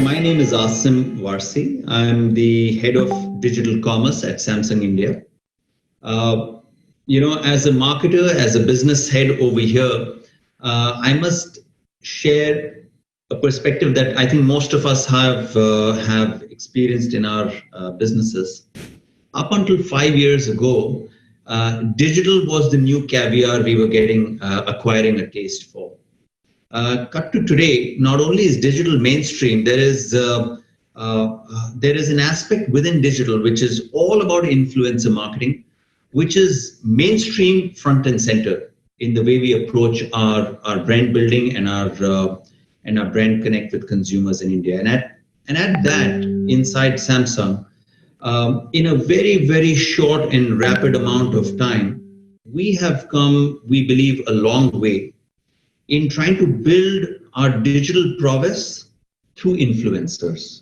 My name is Asim Warsi. I'm the head of digital commerce at Samsung India. Uh, as a marketer, as a business head over here, I must share a perspective that I think most of us have experienced in our businesses. Up until 5 years ago, digital was the new caviar we were getting acquiring a taste for. Cut to today, not only is digital mainstream, there is an aspect within digital which is all about influencer marketing, which is mainstream front and center in the way we approach our brand building and our brand connect with consumers in India. And at that, inside Samsung, in a very short and rapid amount of time, we have come, we believe, a long way in trying to build our digital prowess through influencers.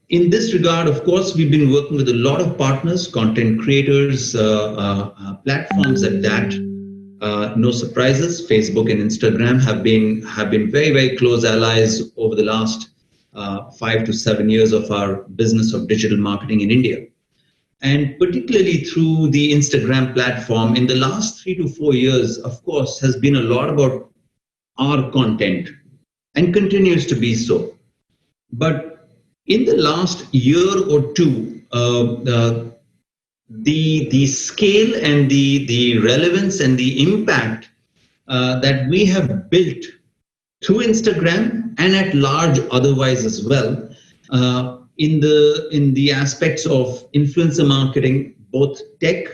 In this regard, of course, we've been working with a lot of partners, content creators, platforms at that. No surprises, Facebook and Instagram have been very close allies over the last 5 to 7 years of our business of digital marketing in India. And particularly through the Instagram platform, in the last 3 to 4 years, of course, has been a lot about our content and continues to be so. But in the last year or two, the scale and the relevance and the impact that we have built through Instagram and at large otherwise as well, in the aspects of influencer marketing, both tech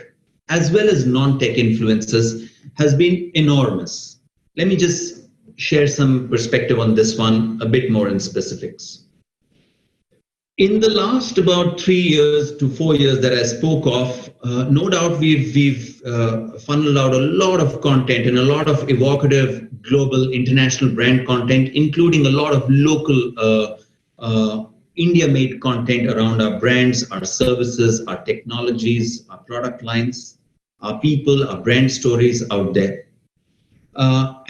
as well as non-tech influencers, has been enormous. Let me just share some perspective on this one a bit more in specifics. In the last about 3 years to 4 years that I spoke of, no doubt we've funneled out a lot of content and a lot of evocative global international brand content, including a lot of local India-made content around our brands, our services, our technologies, our product lines, our people, our brand stories out there.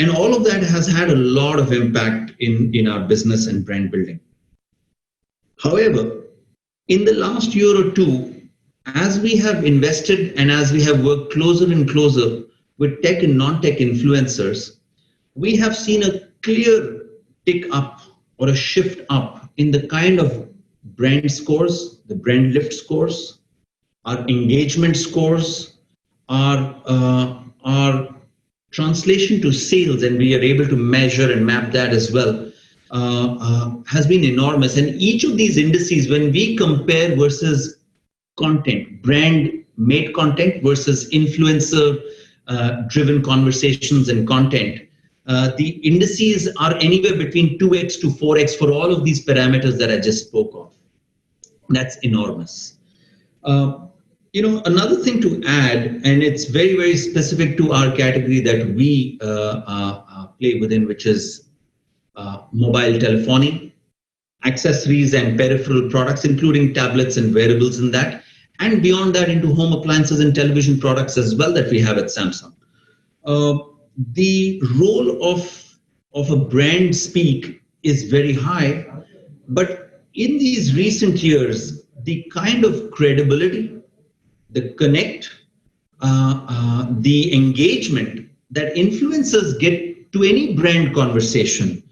And all of that has had a lot of impact in our business and brand building. However, in the last year or two, as we have invested and as we have worked closer and closer with tech and non-tech influencers, we have seen a clear tick up or a shift up in the kind of brand scores, the brand lift scores, our engagement scores, our translation to sales, and we are able to measure and map that as well, has been enormous. And each of these indices, when we compare versus content, brand made content versus influencer driven conversations and content, the indices are anywhere between 2x to 4x for all of these parameters that I just spoke of. That's enormous. Another thing to add, and it's very specific to our category that we play within, which is mobile telephony, accessories and peripheral products, including tablets and wearables in that, and beyond that into home appliances and television products as well that we have at Samsung. The role of a brand speak is very high, but in these recent years, the kind of credibility, the connect, the engagement that influencers get to any brand conversation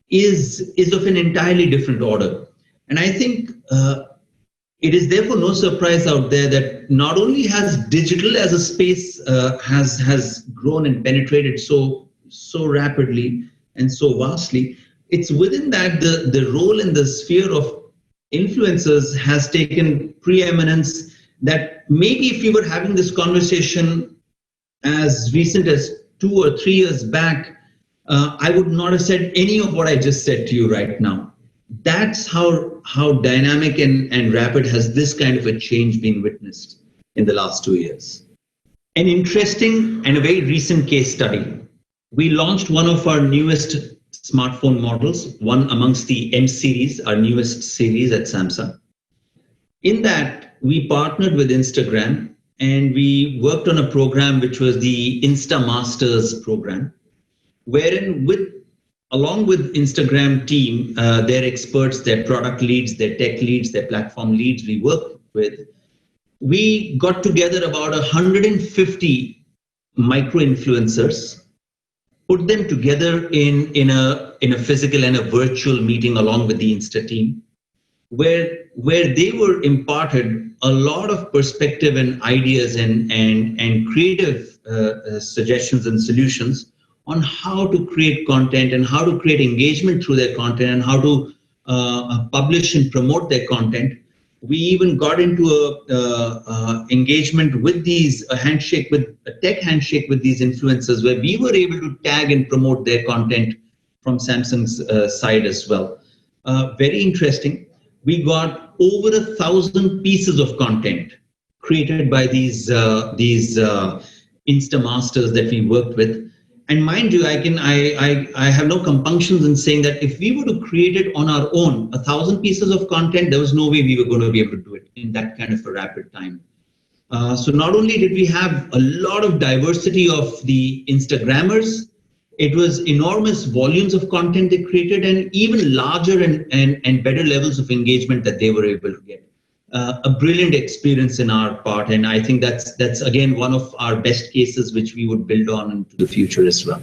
is of an entirely different order. And I think it is therefore no surprise out there that not only has digital as a space has grown and penetrated so rapidly and so vastly, it's within that the role in the sphere of influencers has taken preeminence, that maybe if we were having this conversation as recent as 2 or 3 years back, I would not have said any of what I just said to you right now. That's how dynamic and rapid has this kind of a change been witnessed in the last 2 years. An interesting and a very recent case study. We launched one of our newest smartphone models, one amongst the M series, our newest series at Samsung. In that, we partnered with Instagram and we worked on a program which was the Insta Masters program, wherein with along with Instagram team, their experts, their product leads, their tech leads, their platform leads we work with, we got together about 150 micro influencers, put them together in a physical and a virtual meeting along with the Insta team, where they were imparted a lot of perspective and ideas and creative suggestions and solutions on how to create content and how to create engagement through their content and how to publish and promote their content. We even got into a engagement with these, a tech handshake with these influencers, where we were able to tag and promote their content from Samsung's side as well. Very interesting. We got over 1,000 pieces of content created by these Insta masters that we worked with. And mind you, I have no compunctions in saying that if we were to create it on our own, 1,000 pieces of content, there was no way we were going to be able to do it in that kind of a rapid time. So not only did we have a lot of diversity of the Instagrammers, it was enormous volumes of content they created and even larger and better levels of engagement that they were able to get. A brilliant experience in our part, and I think that's again one of our best cases which we would build on into the future as well.